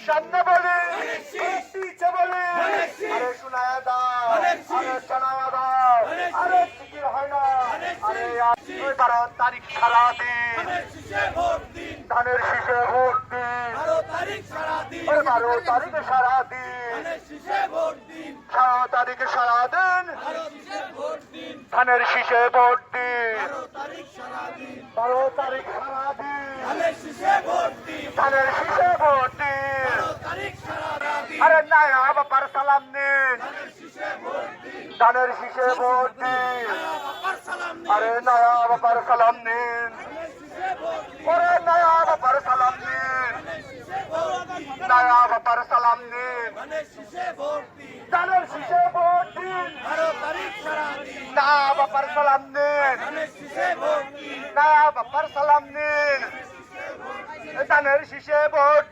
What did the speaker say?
সামনে বলে পিছে বলে আরে শোনায় দাও আরে শোনায় দাও আরে জিকির হয় না আরে 12 তারিখ সারাদিন ধানের শীষে ভোট দিন 12 তারিখে সারাদিন 12 তারিখে সারাদিন ধানের শীষে ভোট দিন 12 তারিখ সারাদিন ধানের শীষে ভোট দিন আরে নায়া বাবার সালাম নিন ধানের শীষে ভোট দিন আরে নায়া বাবার সালাম নিন ওরে নায়া বাবার সালাম নিন নায়া বাবার সালাম নিন ধানের শীষে ভোট দিন না বাবার সালাম নিন নায়া বাবার সালাম নিন ধানের শীষে ভোট